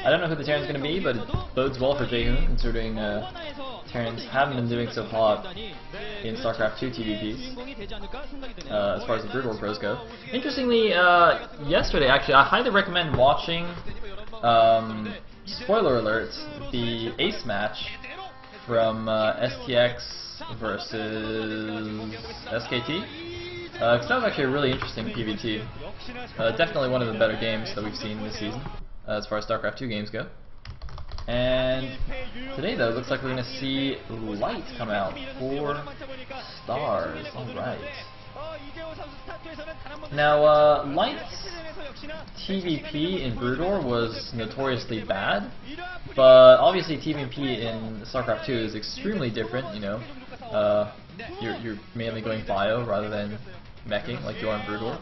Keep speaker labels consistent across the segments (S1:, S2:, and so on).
S1: I don't know who the Terran's going to be, but it bodes well for Jaehoon, considering Terrans haven't been doing so hot in StarCraft 2 TVPs, as far as the Brood War pros go. Interestingly, yesterday, actually, I highly recommend watching, spoiler alert, the Ace match from STX versus SKT. Because that was actually a really interesting PvT. Definitely one of the better games that we've seen this season, as far as StarCraft 2 games go. And today, though, it looks like we're going to see Light come out. 4 stars. Alright. Now, Light's TVP in Brood War was notoriously bad, but obviously TVP in StarCraft 2 is extremely different, you know. You're mainly going bio rather than meching like you are in Brood War.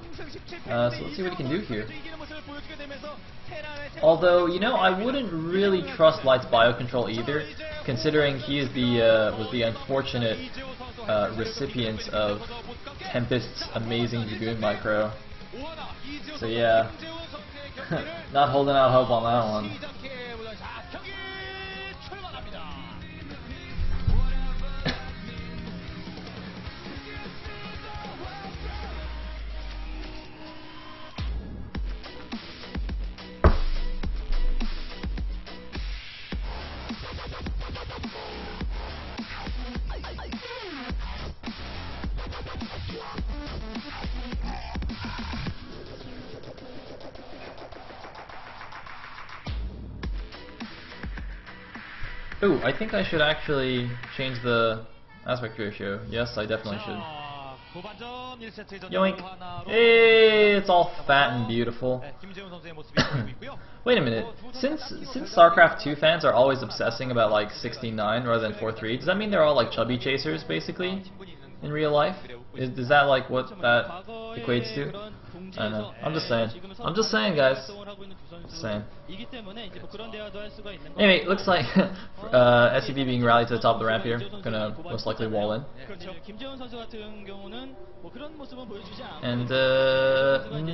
S1: So let's see what he can do here. Although, you know, I wouldn't really trust Light's bio control either, considering he is was the unfortunate recipient of Tempest's amazing Dragoon micro. So yeah, not holding out hope on that one. Ooh, I think I should actually change the aspect ratio. Yes, I definitely should. Yoink! Hey, it's all fat and beautiful. Wait a minute. Since StarCraft 2 fans are always obsessing about like 69 rather than 4-3, does that mean they're all like chubby chasers basically in real life? Is that like what that equates to? I don't know. I'm just saying. I'm just saying, guys. Just saying. Anyway, looks like SCV being rallied to the top of the ramp here. Gonna most likely wall in. And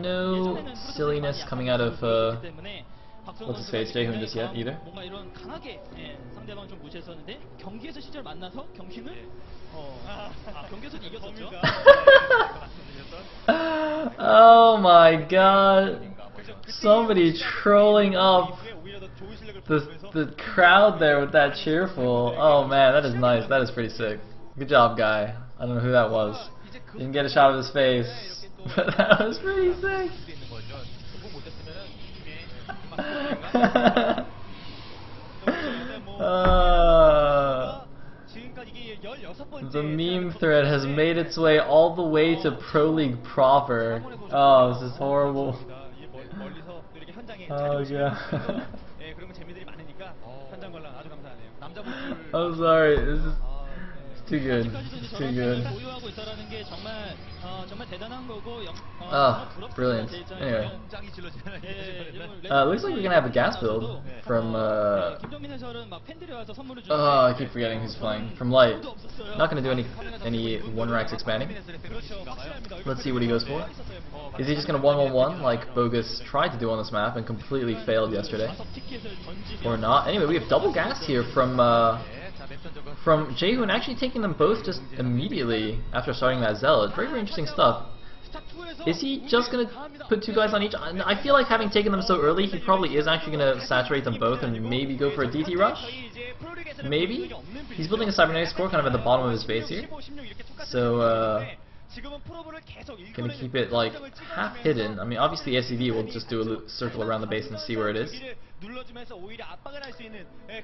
S1: no silliness coming out of what's his face, Jaehoon just yet either. Oh my god. Somebody trolling up the crowd there with that cheerful. Oh man, that is nice. That is pretty sick. Good job, guy. I don't know who that was. Didn't get a shot of his face, but that was pretty sick. The meme thread has made its way all the way to Pro League proper. Oh, this is horrible. Oh yeah. I'm sorry. This is too good. It's too good. Oh, brilliant. Anyway. Looks like we're gonna have a gas build from oh, I keep forgetting who's playing. From Light. Not gonna do any one racks expanding. Let's see what he goes for. Is he just gonna 1-1-1 like Bogus tried to do on this map and completely failed yesterday? Or not? Anyway, we have double gas here from Jaehoon, actually taking them both just immediately after starting that Zealot. Very, very interesting stuff. Is he just going to put 2 guys on each? I feel like having taken them so early, he probably is actually going to saturate them both and maybe go for a DT rush? Maybe? He's building a cybernetic score kind of at the bottom of his base here. So, gonna keep it like half hidden. I mean, obviously SCV will just do a circle around the base and see where it is,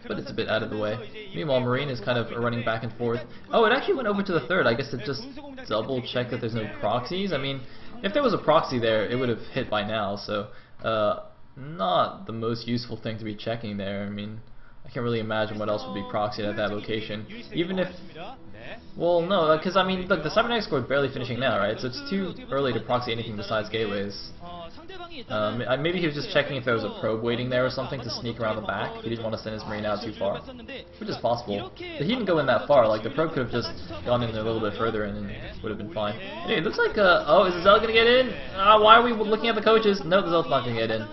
S1: but it's a bit out of the way. Meanwhile, Marine is kind of running back and forth. Oh, it actually went over to the third. I guess it just double checked that there's no proxies. I mean, if there was a proxy there, it would have hit by now. So, not the most useful thing to be checking there. I mean, I can't really imagine what else would be proxied at that location. Even if, well, no, because I mean, look, the cybernetic score is barely finishing now, right? So it's too early to proxy anything besides gateways. Maybe he was just checking if there was a probe waiting there or something to sneak around the back. He didn't want to send his marine out too far, which is possible. But he didn't go in that far. Like, the probe could have just gone in there a little bit further and it would have been fine. Anyway, it looks like, oh, is the Zealot gonna get in? Why are we looking at the coaches? No, the Zealot's not gonna get in.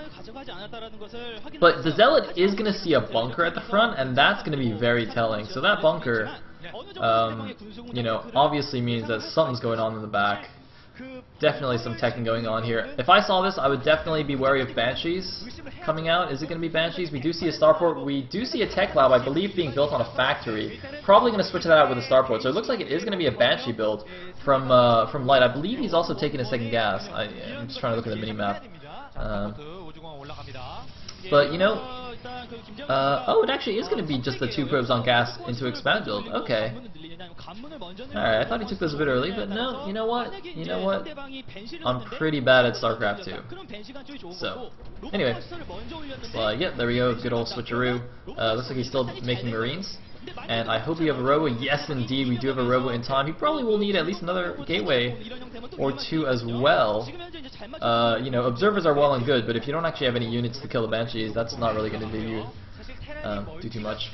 S1: But the Zealot is gonna see a bunker at the front, and that's gonna be very telling. So that bunker, you know, obviously means that something's going on in the back. Definitely some teching going on here. If I saw this, I would definitely be wary of Banshees coming out. Is it going to be Banshees? We do see a starport. We do see a tech lab, I believe, being built on a factory. Probably going to switch that out with a starport. So it looks like it is going to be a Banshee build from Light. I believe he's also taking a second gas. I'm just trying to look at the minimap. But, you know, oh, it actually is going to be just the 2 probes on gas into expand build. Okay. Alright, I thought he took this a bit early, but no, you know what? You know what? I'm pretty bad at StarCraft 2. So, anyway. Yeah, there we go, good old switcheroo. Looks like he's still making Marines. And I hope we have a robo. Yes, indeed, we do have a robo in time. He probably will need at least another gateway or 2 as well. You know, observers are well and good, but if you don't actually have any units to kill the Banshees, that's not really going to do you too much.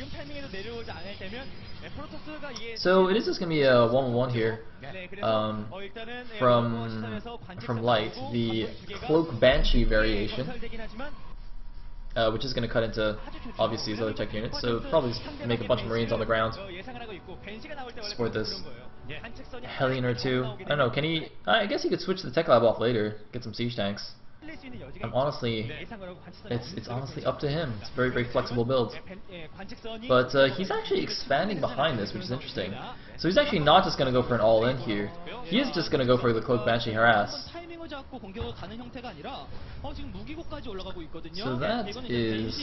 S1: So it is just going to be a 1-1 here from Light, the Cloak Banshee variation, which is going to cut into obviously his other tech units. So probably just make a bunch of Marines on the ground. Support this Hellion or 2. I don't know. Can he? I guess he could switch the tech lab off later, get some siege tanks. I'm honestly, it's honestly up to him. It's a very, very flexible build. But he's actually expanding behind this, which is interesting. So he's actually not just going to go for an all-in here. He is just going to go for the Cloak Banshee harass. So that is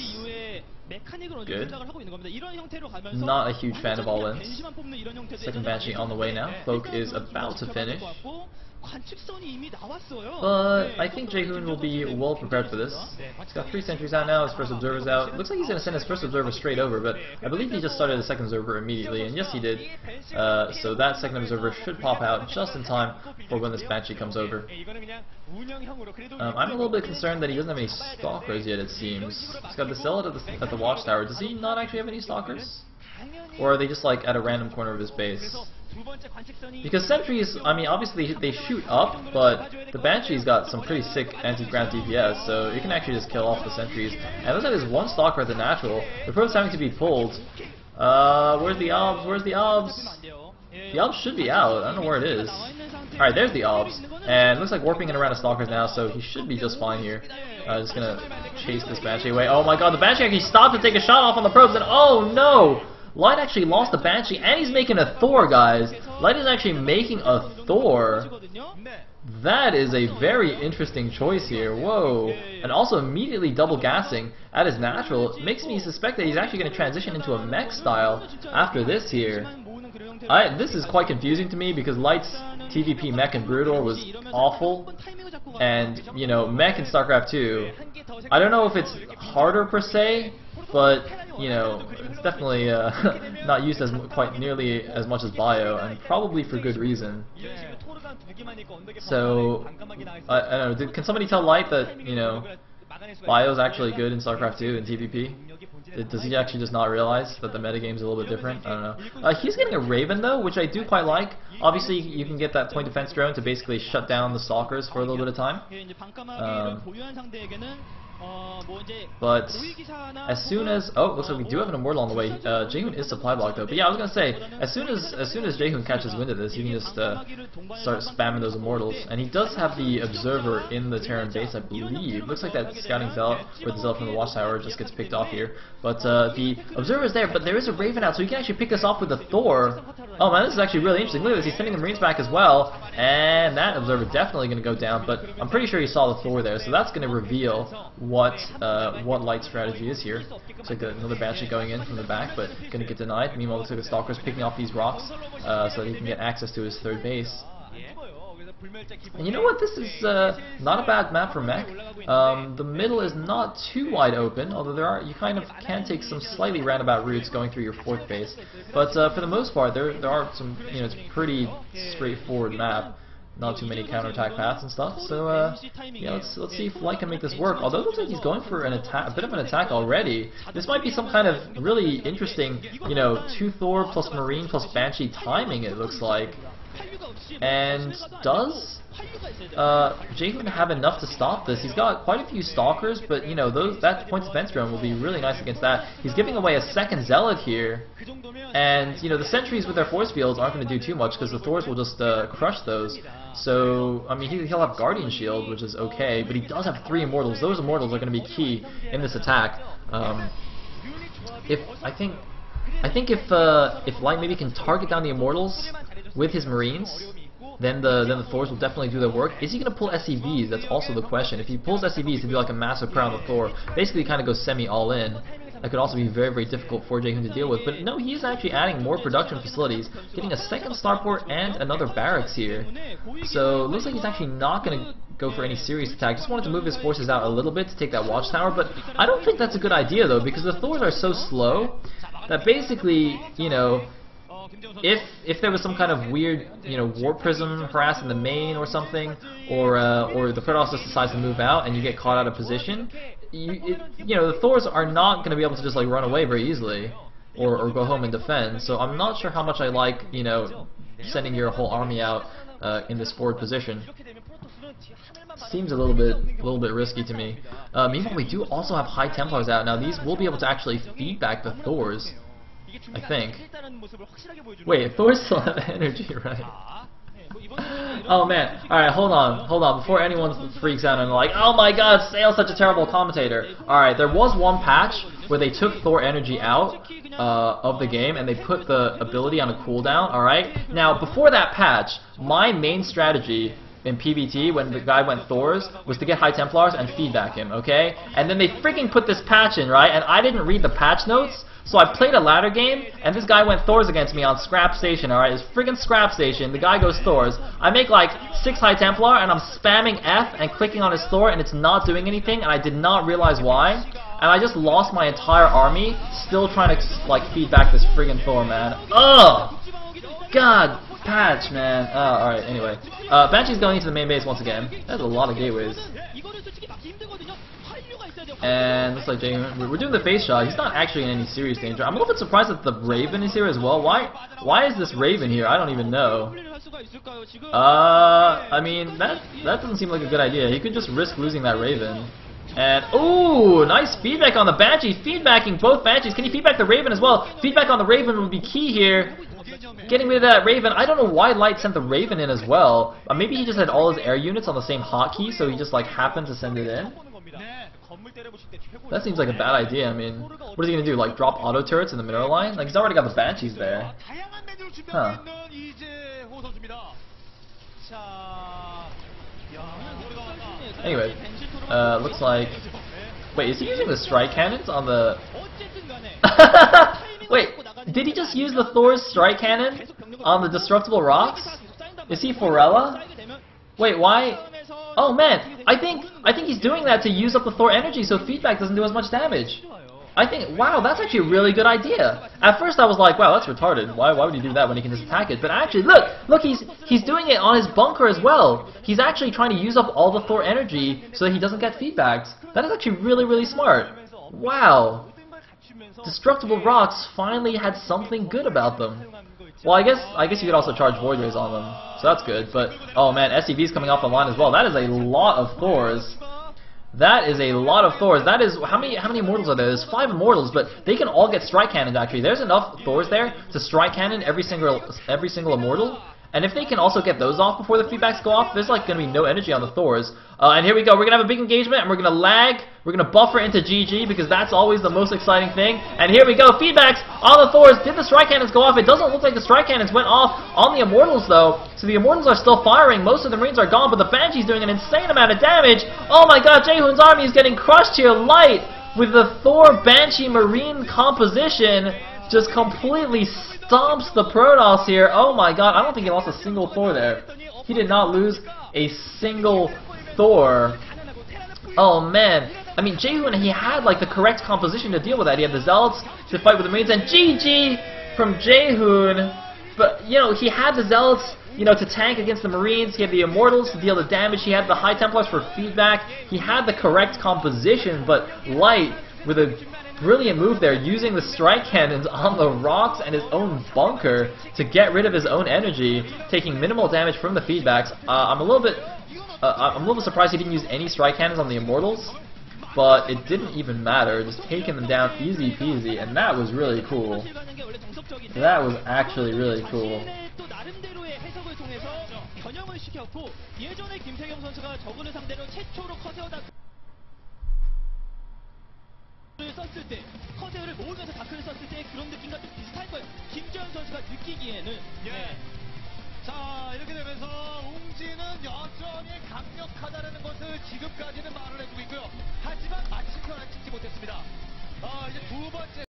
S1: good. Not a huge fan of all-ins. Second Banshee on the way now. Cloak is about to finish. But I think Jaehoon will be well prepared for this. He's got 3 sentries out now, his first observer's out. Looks like he's going to send his first observer straight over, but I believe he just started the second observer immediately, and yes he did. So that second observer should pop out just in time for when this Banshee comes over. I'm a little bit concerned that he doesn't have any stalkers yet, it seems. He's got the Zealot at the watchtower. Does he not actually have any stalkers? Or are they just like at a random corner of his base? Because sentries, I mean, obviously they shoot up, but the Banshee's got some pretty sick anti-ground DPS, so you can actually just kill off the sentries. And it looks like there's 1 stalker at the natural. The probe's having to be pulled. Where's the obs? Where's the obs? The obs should be out. I don't know where it is. Alright, there's the obs. And it looks like warping in around the stalkers now, so he should be just fine here. Just gonna chase this Banshee away. Oh my god, the Banshee actually stopped to take a shot off on the probes, and oh no! Light actually lost the Banshee, and he's making a Thor, guys. Light is actually making a Thor. That is a very interesting choice here. Whoa. And also immediately double gassing at his natural. It makes me suspect that he's actually going to transition into a mech style after this here. This is quite confusing to me because Light's TVP mech in Brutal was awful. And, you know, mech in StarCraft 2, I don't know if it's harder per se, but, you know, it's definitely not used as quite nearly as much as Bio, and probably for good reason. So, I don't know, can somebody tell Light that, you know, Bio's actually good in StarCraft 2 and TVP? Does he actually just not realize that the metagame's a little bit different? I don't know. He's getting a Raven though, which I do quite like. Obviously, you can get that point defense drone to basically shut down the stalkers for a little bit of time. But as soon as looks like we do have an immortal on the way. Jaehoon is supply block though. But yeah, I was gonna say as soon as Jaehoon catches wind of this, you can just start spamming those immortals. And he does have the observer in the Terran base, I believe. Looks like that scouting zealot or the zealot from the watchtower just gets picked off here. But the observer is there, but there is a Raven out, so you can actually pick this off with the Thor. Oh man, this is actually really interesting. Look at this, he's sending the Marines back as well, and that observer definitely gonna go down. But I'm pretty sure he saw the Thor there, so that's gonna reveal what Light's strategy is here. Looks like another Banshee going in from the back, but gonna get denied. Meanwhile, looks like the Stalker's picking off these rocks so that he can get access to his third base. And you know what? This is not a bad map for mech. The middle is not too wide open, although you kind of can take some slightly roundabout routes going through your fourth base. But for the most part, there are some, you know, it's a pretty straightforward map. not too many counterattack paths and stuff. So yeah, let's see if Light can make this work. Although it looks like he's going for an attack, a bit of an attack already. This might be some kind of really interesting, you know, 2 Thor plus Marine plus Banshee timing. It looks like. And does Jaehoon have enough to stop this? He's got quite a few Stalkers, but you know, that points defense drone will be really nice against that. He's giving away a second Zealot here, and you know, the sentries with their force fields aren't going to do too much because the Thors will just crush those. So I mean, he'll have Guardian Shield, which is okay, but he does have 3 Immortals. Those Immortals are going to be key in this attack. I think if Light maybe can target down the Immortals with his Marines, then the Thors will definitely do their work. Is he going to pull SCVs? That's also the question. If he pulls SCVs, it'd be like a massive crown of Thor. Basically, kind of goes semi-all-in. That could also be very, very difficult for Jaehoon to deal with. But no, he's actually adding more production facilities, getting a second starport and another barracks here. So it looks like he's actually not going to go for any serious attack. Just wanted to move his forces out a little bit to take that watchtower. But I don't think that's a good idea, though, because the Thors are so slow that basically, you know, if there was some kind of weird, you know, Warp Prism harassing the main or something, or the Protoss just decides to move out and you get caught out of position, you know, the Thors are not going to be able to just like run away very easily or go home and defend. So I'm not sure how much I like, you know, sending your whole army out in this forward position. Seems a little bit risky to me. Meanwhile, we do also have High Templars out now. These will be able to actually feed back the Thors, I think. Wait, Thors still have energy, right? Oh man, alright, hold on, before anyone freaks out and like, oh my god, Sayle's such a terrible commentator. Alright, there was one patch where they took Thor energy out of the game and they put the ability on a cooldown, alright? Now, before that patch, my main strategy in PvT when the guy went Thors was to get High Templars and feedback him, okay? And then they freaking put this patch in, right? And I didn't read the patch notes, so I played a ladder game, and this guy went Thors against me on Scrap Station, alright? It's friggin' Scrap Station, the guy goes Thors. I make like 6 High Templar, and I'm spamming F and clicking on his Thor, and it's not doing anything, and I did not realize why. And I just lost my entire army, still trying to like feed back this friggin' Thor, man. Ugh! God, patch, man. Alright, anyway. Banshee's going into the main base once again. That's a lot of gateways. And looks like Jaehoon, we're doing the face shot. He's not actually in any serious danger. I'm a little bit surprised that the Raven is here as well. Why is this Raven here? I don't even know. I mean, that doesn't seem like a good idea. He could just risk losing that Raven. And, ooh, nice feedback on the Banshee. Feedbacking both Banshees. Can he feedback the Raven as well? Feedback on the Raven would be key here. Getting rid of that Raven. I don't know why Light sent the Raven in as well. Maybe he just had all his air units on the same hotkey, so he just like happened to send it in. That seems like a bad idea. I mean, what is he gonna do? Like drop auto turrets in the mineral line? Like he's already got the Banshees there. Huh. Anyway, looks like. Wait, is he using the strike cannons on the? Wait, did he just use the Thor's strike cannon on the destructible rocks? Is he Forella? Wait, why? Oh man, I think he's doing that to use up the Thor energy so feedback doesn't do as much damage. I think, wow, that's actually a really good idea. At first I was like, wow, that's retarded. Why would he do that when he can just attack it? But actually, look, he's doing it on his bunker as well. He's actually trying to use up all the Thor energy so that he doesn't get feedbacks. That is actually really, really smart. Wow. Destructible rocks finally had something good about them. Well, I guess you could also charge Void Rays on them, so that's good. But oh man, SCV's coming off the line as well. That is a lot of Thors. That is a lot of Thors. That is how many Immortals are there? There's 5 Immortals, but they can all get strike cannons. Actually, there's enough Thors there to strike cannon every single Immortal. And if they can also get those off before the feedbacks go off, there's like going to be no energy on the Thors. And here we go. We're going to have a big engagement, and we're going to lag. We're going to buffer into GG, because that's always the most exciting thing. And here we go. Feedbacks on the Thors. Did the strike cannons go off? It doesn't look like the strike cannons went off on the Immortals, though. So the Immortals are still firing. Most of the Marines are gone, but the Banshee's doing an insane amount of damage. Oh my god, Jaehoon's army is getting crushed here. Light, with the Thor Banshee Marine composition, just completely stomps the Protoss here. Oh my god, I don't think he lost a single Thor there. He did not lose a single Thor. Oh man. I mean, Jaehoon, he had like the correct composition to deal with that. He had the Zealots to fight with the Marines, and GG from Jaehoon. But, you know, he had the Zealots you know, to tank against the Marines. He had the Immortals to deal the damage. He had the High Templars for feedback. He had the correct composition, but Light, with a brilliant move there, using the strike cannons on the rocks and his own bunker to get rid of his own energy, taking minimal damage from the feedbacks. I'm a little bit surprised he didn't use any strike cannons on the Immortals, but it didn't even matter, just taking them down easy peasy, and that was really cool. That was actually really cool.
S2: 썼을 때 커세어를 모으면서 다크를 썼을 때 그런 느낌과 좀 비슷할 거예요. 김재현 선수가 느끼기에는. 예. 자, 이렇게 되면서 웅지는 여전히 강력하다는 것을 지금까지는 말을 해주고 있고요. 하지만 마침표는 찍지 못했습니다. 이제 두 번째